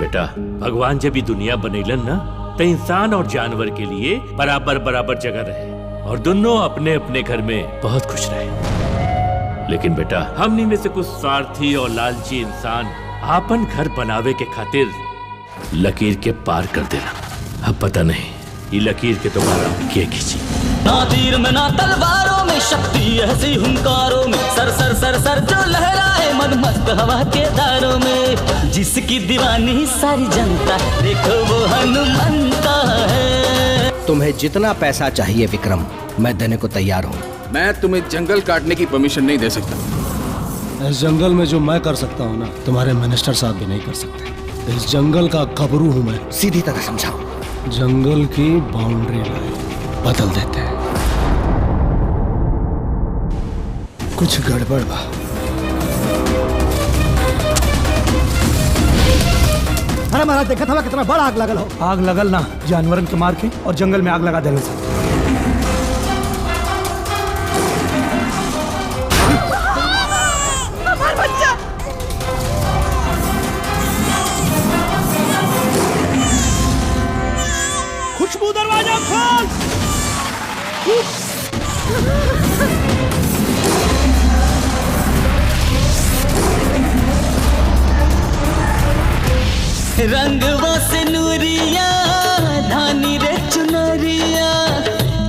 बेटा, भगवान जब भी दुनिया बनैलन ना तो इंसान और जानवर के लिए बराबर बराबर जगह रहे और दोनों अपने अपने घर में बहुत खुश रहे। लेकिन बेटा, हमनी में से कुछ स्वार्थी और लालची इंसान आपन घर बनावे के खातिर लकीर के पार कर देना। अब पता नहीं ये लकीर के दोबारा के खींची। ना तीर में ना तलवारों में शक्ति ऐसी हुंकारों में, सर सर सर सर जो लहराए मन मस्त हवा के दारों में, जिसकी दीवानी सारी जनता देखो वो हनुमंता है। तुम्हें जितना पैसा चाहिए विक्रम, मैं देने को तैयार हूँ। मैं तुम्हें जंगल काटने की परमिशन नहीं दे सकता। इस जंगल में जो मैं कर सकता हूँ ना, तुम्हारे मिनिस्टर साहब भी नहीं कर सकते। इस जंगल का गबरू हूँ मैं। सीधी तरह समझाओ। जंगल की बाउंड्री लाइन बदल देते हैं। कुछ गड़बड़ बा। अरे महाराज, देखा था कितना बड़ा आग लगल हो। आग लगल ना, जानवरन के मार के और जंगल में आग लगा देने से। खुशबू, दरवाजा खोल। रंगवा से नूरिया धानी रे चुनरिया,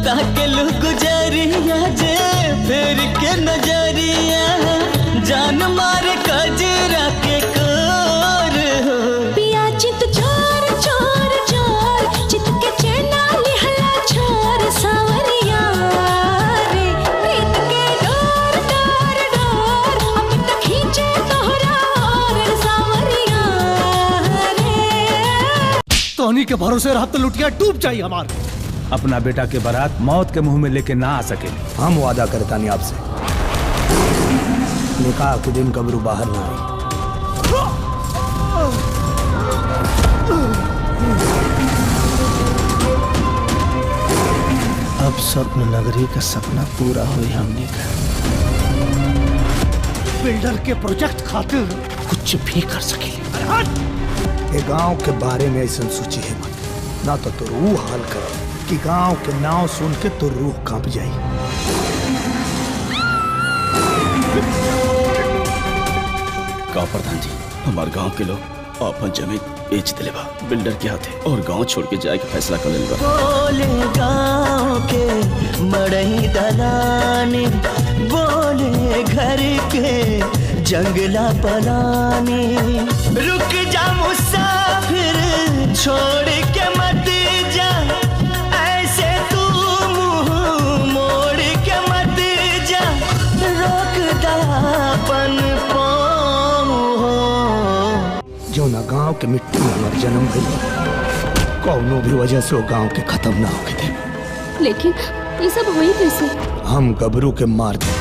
ताके लो गुजरिया जे फेर के नजरिया, जान मारे कजरा के कोर हो। पिया चित चोर चोर चोर, चित के चैना लिहला छोर सावरिया रे, प्रीत के डोर डोर डोर, अब तक खींचे तोहरा और सावरिया रे। तोहनी के भरोसे रहा तो लुटिया डूब जाई हमार। अपना बेटा के बारात मौत के मुंह में लेके ना आ सके। हम वादा करता नहीं आपसे, निकाह के दिन गबरू बाहर ना आई। अब स्वप्न नगरी का सपना पूरा हुई हमने का। बिल्डर के प्रोजेक्ट खातिर कुछ भी कर सके। ये गांव के बारे में ऐसा सोची है मत, ना तो रूह हाल करो कि गांव के नाम सुन के तो रूह कांप जाई। गांव प्रधान जी, हमारे गांव के लोग अपन जमीन बेच दिले बा बिल्डर के हाथे और गांव छोड़ के जाए के फैसला कर लेले बा। बोले गाँव के मड़ई दलाने, बोले घर के जंगला पलाने, रुक जा मुसाफिर छोड़ के मत जा, ऐसे तू मुंह मोड़ के मत जा, रोक दापन पाँव हो। जो ना गांव के मिट्टी में हमार जन्म भइल, कौनो भी वजह से वो गांव के खत्म ना होके दे। लेकिन ये सब हुई कैसे? हम गबरू के मार दे।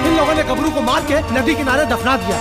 इन लोगों ने गबरू को मार के नदी किनारे दफना दिया।